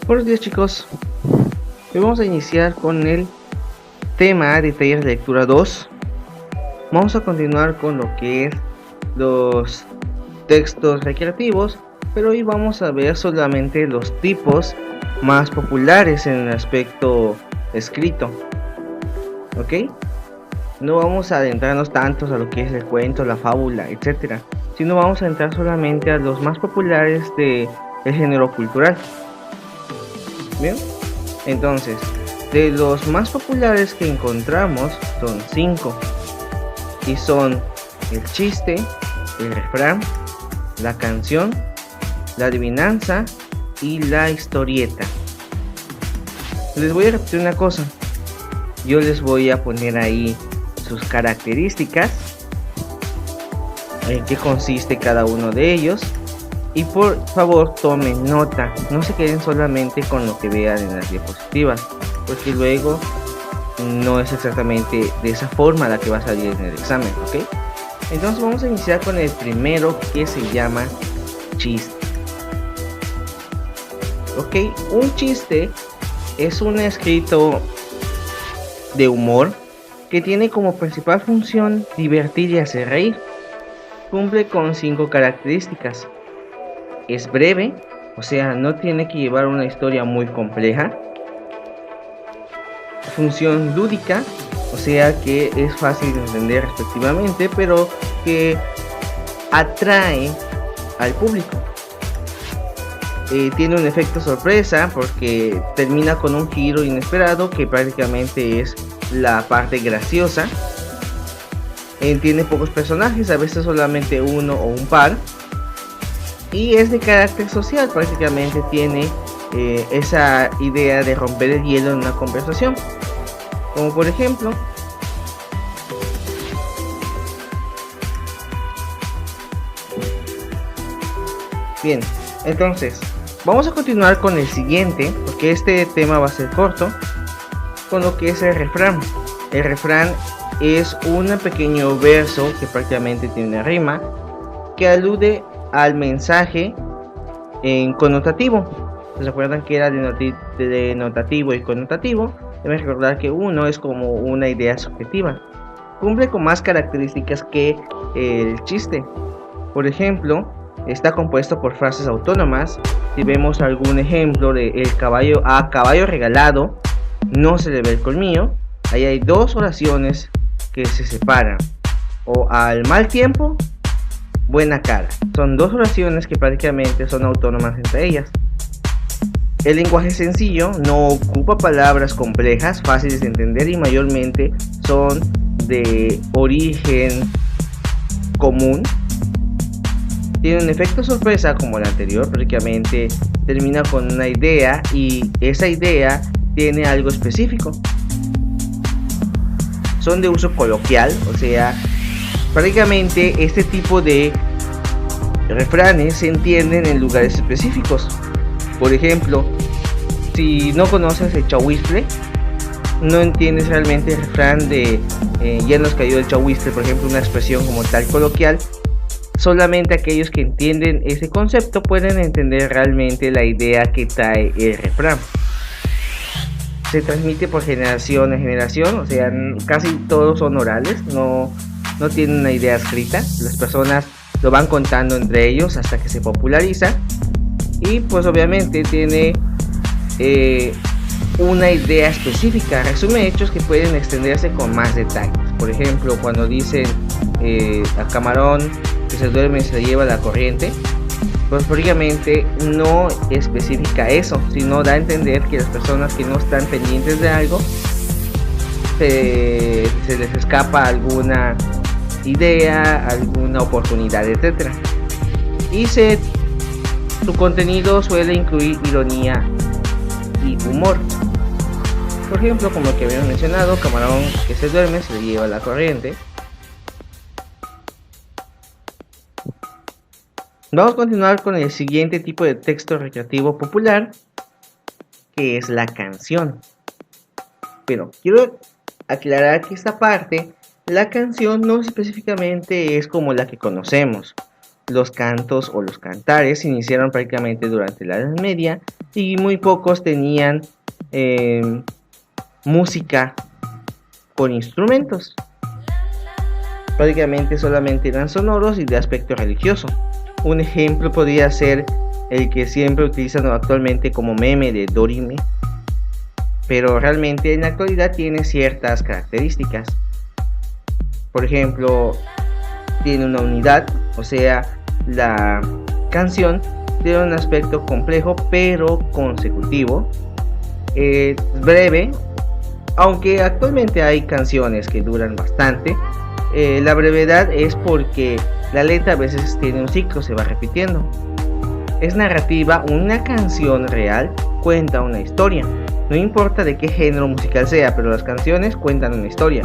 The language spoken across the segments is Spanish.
Buenos días, chicos. Hoy vamos a iniciar con el tema de taller de lectura 2. Vamos a continuar con lo que es los textos recreativos, pero hoy vamos a ver solamente los tipos más populares en el aspecto escrito. ¿Ok? No vamos a adentrarnos tantos a lo que es el cuento, la fábula, etcétera, sino vamos a entrar solamente a los más populares del género cultural. Bien, entonces, de los más populares que encontramos son 5 y son el chiste, el refrán, la canción, la adivinanza y la historieta. Les voy a repetir una cosa. Yo les voy a poner ahí sus características, en qué consiste cada uno de ellos, y por favor tomen nota, no se queden solamente con lo que vean en las diapositivas, porque luego no es exactamente de esa forma la que va a salir en el examen, ¿ok? Entonces vamos a iniciar con el primero, que se llama chiste. Ok, un chiste es un escrito de humor que tiene como principal función divertir y hacer reír. Cumple con 5 características. Es breve, o sea, no tiene que llevar una historia muy compleja. Función lúdica, o sea que es fácil de entender respectivamente, pero que atrae al público. Tiene un efecto sorpresa porque termina con un giro inesperado que prácticamente es la parte graciosa. Tiene pocos personajes, a veces solamente uno o un par. Y es de carácter social, prácticamente tiene esa idea de romper el hielo en una conversación. Como por ejemplo, bien, entonces vamos a continuar con el siguiente, porque este tema va a ser corto, con lo que es el refrán. El refrán es un pequeño verso que prácticamente tiene una rima que alude al mensaje en connotativo. ¿Recuerdan que era denotativo y connotativo? Deben recordar que uno es como una idea subjetiva. Cumple con más características que el chiste. Por ejemplo, está compuesto por frases autónomas. Si vemos algún ejemplo de el caballo a caballo regalado, no se le ve el colmillo. Ahí hay 2 oraciones que se separan. O al mal tiempo, buena cara. Son 2 oraciones que prácticamente son autónomas entre ellas. El lenguaje sencillo no ocupa palabras complejas, fáciles de entender y mayormente son de origen común. Tiene un efecto sorpresa como el anterior, prácticamente termina con una idea y esa idea tiene algo específico. Son de uso coloquial, o sea, prácticamente este tipo de refranes se entienden en lugares específicos. Por ejemplo, si no conoces el chahuistle, no entiendes realmente el refrán de ya nos cayó el chahuistle, por ejemplo, una expresión como tal coloquial. Solamente aquellos que entienden ese concepto pueden entender realmente la idea que trae el refrán. Se transmite por generación en generación, o sea, casi todos son orales, no tienen una idea escrita. Las personas lo van contando entre ellos hasta que se populariza. Y pues obviamente tiene una idea específica, resume hechos que pueden extenderse con más detalles. Por ejemplo, cuando dicen a camarón que se duerme y se lleva la corriente, pues prácticamente no especifica eso, sino da a entender que las personas que no están pendientes de algo se les escapa alguna idea, alguna oportunidad, etcétera. Y su contenido suele incluir ironía y humor. Por ejemplo, como el que habíamos mencionado, camarón que se duerme se le lleva la corriente. Vamos a continuar con el siguiente tipo de texto recreativo popular, que es la canción. Pero quiero aclarar que esta parte, la canción no específicamente es como la que conocemos. Los cantos o los cantares se iniciaron prácticamente durante la Edad Media y muy pocos tenían música con instrumentos. Prácticamente solamente eran sonoros y de aspecto religioso. Un ejemplo podría ser el que siempre utilizan actualmente como meme de Dorime, pero realmente en la actualidad tiene ciertas características. Por ejemplo, tiene una unidad, o sea, la canción tiene un aspecto complejo pero consecutivo. Es breve, aunque actualmente hay canciones que duran bastante. La brevedad es porque la letra a veces tiene un ciclo, se va repitiendo. Es narrativa, una canción real cuenta una historia. No importa de qué género musical sea, pero las canciones cuentan una historia,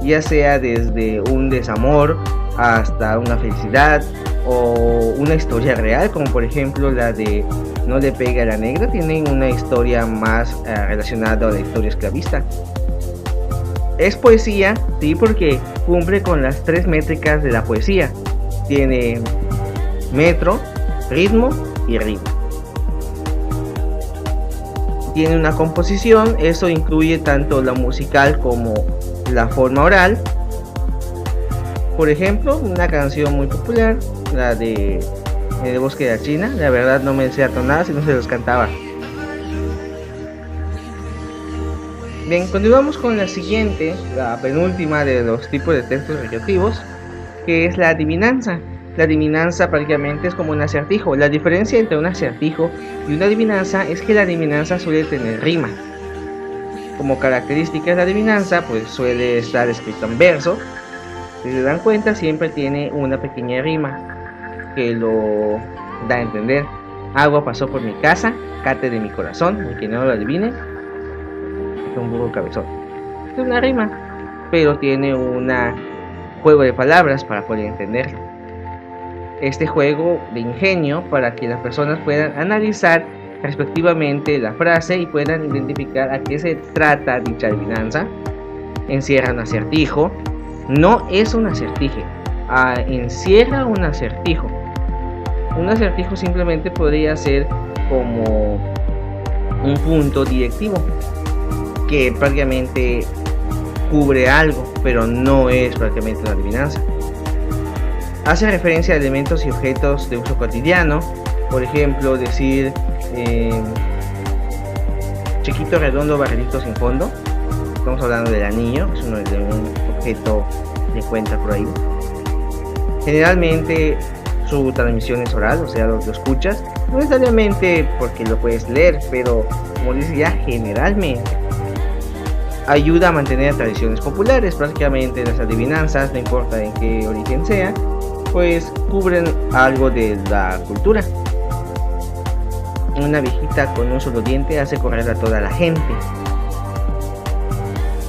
ya sea desde un desamor hasta una felicidad o una historia real, como por ejemplo la de No le pega a la negra. Tienen una historia más relacionada a la historia esclavista. Es poesía, sí, porque cumple con las 3 métricas de la poesía. Tiene metro, ritmo y rima. Tiene una composición, eso incluye tanto la musical como la forma oral. Por ejemplo, una canción muy popular, la de El bosque de la China. La verdad no me sé nada si no se los cantaba. Bien, continuamos con la siguiente, la penúltima de los tipos de textos recreativos, que es la adivinanza. La adivinanza prácticamente es como un acertijo. La diferencia entre un acertijo y una adivinanza es que la adivinanza suele tener rima. Como característica de la adivinanza, pues suele estar escrito en verso. Si se dan cuenta, siempre tiene una pequeña rima que lo da a entender. Agua pasó por mi casa, cate de mi corazón, el que no lo adivine, es un burro cabezón. Es una rima, pero tiene un juego de palabras para poder entenderlo. Este juego de ingenio para que las personas puedan analizar respectivamente la frase y puedan identificar a qué se trata dicha adivinanza. Encierra un acertijo. No es un acertijo, encierra un acertijo. Un acertijo simplemente podría ser como un punto directivo que prácticamente cubre algo, pero no es prácticamente una adivinanza. Hace referencia a elementos y objetos de uso cotidiano. Por ejemplo, decir chiquito, redondo, barrilito sin fondo. Estamos hablando del anillo, es uno de un objeto de cuenta por ahí. Generalmente su transmisión es oral, o sea, lo escuchas, no necesariamente porque lo puedes leer, pero como dice ya, generalmente ayuda a mantener tradiciones populares. Prácticamente las adivinanzas, no importa en qué origen sea, pues cubren algo de la cultura. Una viejita con un solo diente hace correr a toda la gente.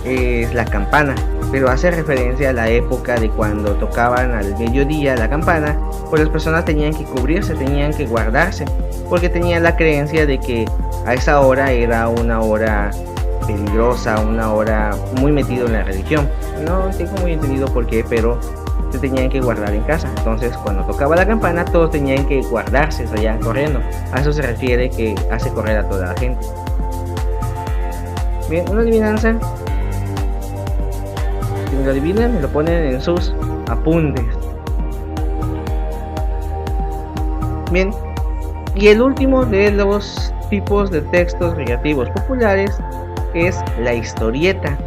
Es la campana, pero hace referencia a la época de cuando tocaban al mediodía la campana, pues las personas tenían que cubrirse, tenían que guardarse, porque tenían la creencia de que a esa hora era una hora peligrosa, una hora muy metido en la religión. No tengo muy entendido por qué, pero se tenían que guardar en casa. Entonces cuando tocaba la campana todos tenían que guardarse, salían corriendo. A eso se refiere que hace correr a toda la gente. Bien, una adivinanza, si me lo adivinan me lo ponen en sus apuntes. Bien, y el último de los tipos de textos recreativos populares es la historieta.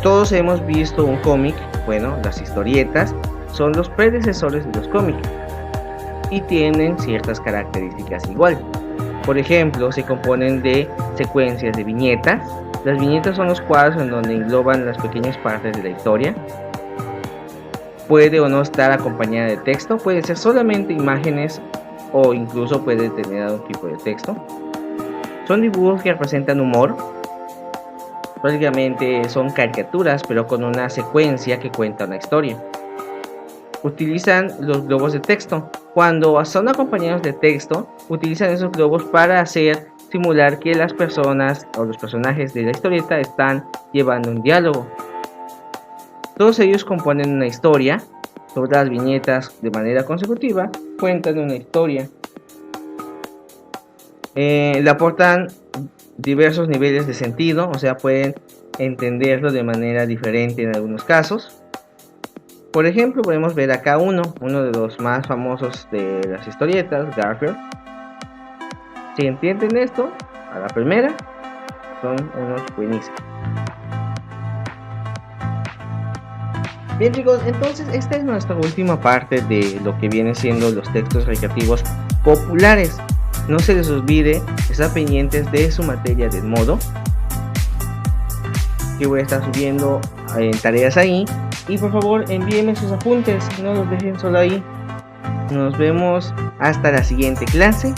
Todos hemos visto un cómic. Bueno, las historietas son los predecesores de los cómics y tienen ciertas características igual. Por ejemplo, se componen de secuencias de viñetas. Las viñetas son los cuadros en donde engloban las pequeñas partes de la historia. Puede o no estar acompañada de texto, puede ser solamente imágenes o incluso puede tener algún tipo de texto. Son dibujos que representan humor. Prácticamente son caricaturas, pero con una secuencia que cuenta una historia. Utilizan los globos de texto. Cuando son acompañados de texto, utilizan esos globos para hacer simular que las personas o los personajes de la historieta están llevando un diálogo. Todos ellos componen una historia. Todas las viñetas de manera consecutiva cuentan una historia. Le aportan diversos niveles de sentido, o sea, pueden entenderlo de manera diferente en algunos casos. Por ejemplo, podemos ver acá uno de los más famosos de las historietas, Garfield. Si entienden esto, a la primera, son unos buenísimos. Bien chicos, entonces esta es nuestra última parte de lo que viene siendo los textos recreativos populares. No se les olvide estar pendientes de su materia del modo, que voy a estar subiendo tareas ahí. Y por favor envíenme sus apuntes, no los dejen solo ahí. Nos vemos hasta la siguiente clase.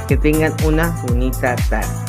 Que tengan una bonita tarde.